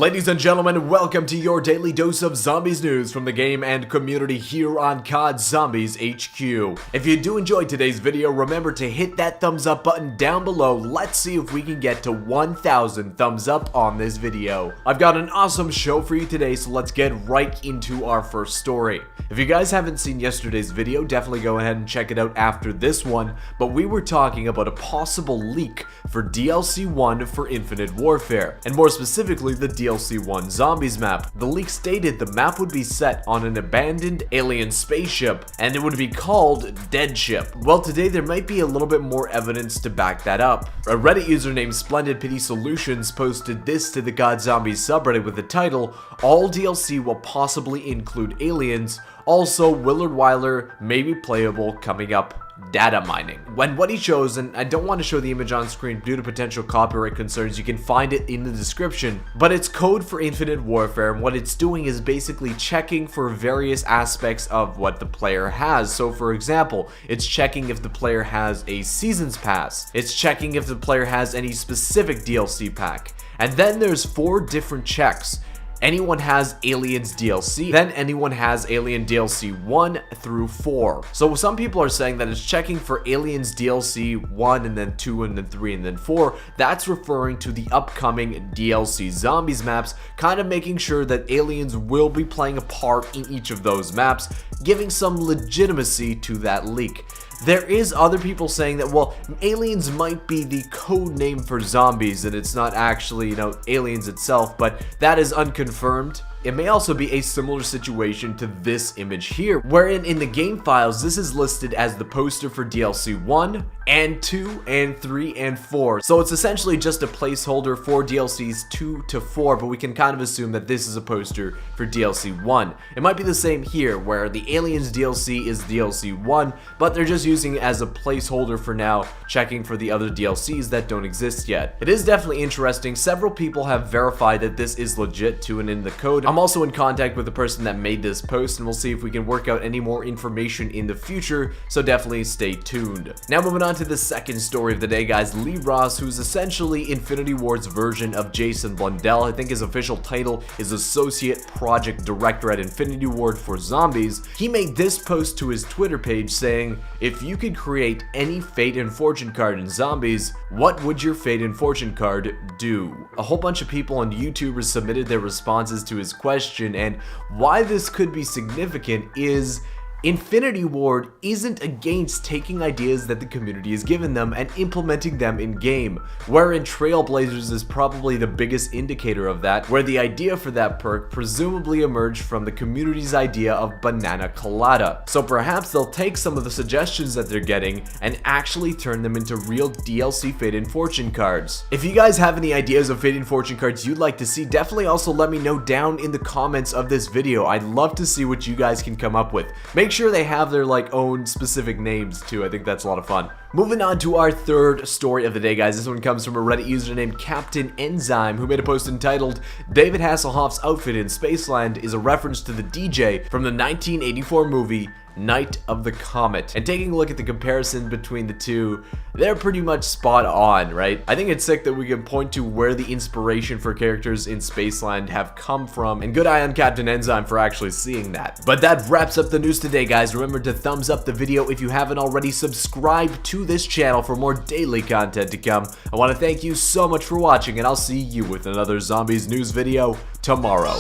Ladies and gentlemen, welcome to your daily dose of zombies news from the game and community here on COD Zombies HQ. If you do enjoy today's video, remember to hit that thumbs up button down below. Let's see if we can get to 1,000 thumbs up on this video. I've got an awesome show for you today, so let's get right into our first story. If you guys haven't seen yesterday's video, definitely go ahead and check it out after this one, but we were talking about a possible leak for DLC 1 for Infinite Warfare, and more specifically the DLC 1 Zombies map. The leak stated the map would be set on an abandoned alien spaceship, and it would be called Dead Ship. Well, today there might be a little bit more evidence to back that up. A Reddit user named SerendipitySolutions posted this to the COD Zombies subreddit with the title, "All DLC will possibly include aliens. Also, Willard Wyler may be playable coming up. Data mining." When what he shows, and I don't want to show the image on screen due to potential copyright concerns, you can find it in the description, but it's code for Infinite Warfare, and what it's doing is basically checking for various aspects of what the player has. So for example, it's checking if the player has a seasons pass, it's checking if the player has any specific DLC pack, and then there's 4 different checks. Anyone has Aliens DLC, then anyone has Alien DLC 1 through 4. So some people are saying that it's checking for Aliens DLC 1 and then 2 and then 3 and then 4. That's referring to the upcoming DLC Zombies maps, kind of making sure that aliens will be playing a part in each of those maps, giving some legitimacy to that leak. There is other people saying that, well, aliens might be the code name for zombies and it's not actually, aliens itself, but that is unconfirmed. It may also be a similar situation to this image here, wherein in the game files, this is listed as the poster for DLC 1 and 2 and 3 and 4. So it's essentially just a placeholder for DLCs 2 to 4, but we can kind of assume that this is a poster for DLC 1. It might be the same here, where the Aliens DLC is DLC 1, but they're just using it as a placeholder for now, checking for the other DLCs that don't exist yet. It is definitely interesting. Several people have verified that this is legit too, and in the code. I'm also in contact with the person that made this post, and we'll see if we can work out any more information in the future, so definitely stay tuned. Now moving on to the second story of the day, guys. Lee Ross, who's essentially Infinity Ward's version of Jason Blundell, I think his official title is Associate Project Director at Infinity Ward for Zombies, he made this post to his Twitter page saying, "If you could create any fate and fortune card in Zombies, what would your fate and fortune card do?" A whole bunch of people on YouTube submitted their responses to his question, and why this could be significant is Infinity Ward isn't against taking ideas that the community has given them and implementing them in game, wherein Trailblazers is probably the biggest indicator of that, where the idea for that perk presumably emerged from the community's idea of Banana Colada. So perhaps they'll take some of the suggestions that they're getting and actually turn them into real DLC Fate and Fortune cards. If you guys have any ideas of Fate and Fortune cards you'd like to see, definitely also let me know down in the comments of this video. I'd love to see what you guys can come up with. Make sure they have their own specific names too. I think that's a lot of fun. Moving on to our third story of the day, guys. This one comes from a Reddit user named CapnEnzyme, who made a post entitled, "David Hasselhoff's outfit in Spaceland is a reference to the DJ from the 1984 movie Night of the Comet." And taking a look at the comparison between the two, they're pretty much spot on, right? I think it's sick that we can point to where the inspiration for characters in Spaceland have come from, and good eye on CapnEnzyme for actually seeing that. But that wraps up the news today, guys. Remember to thumbs up the video if you haven't already. Subscribe to this channel for more daily content to come. I want to thank you so much for watching, and I'll see you with another Zombies news video tomorrow.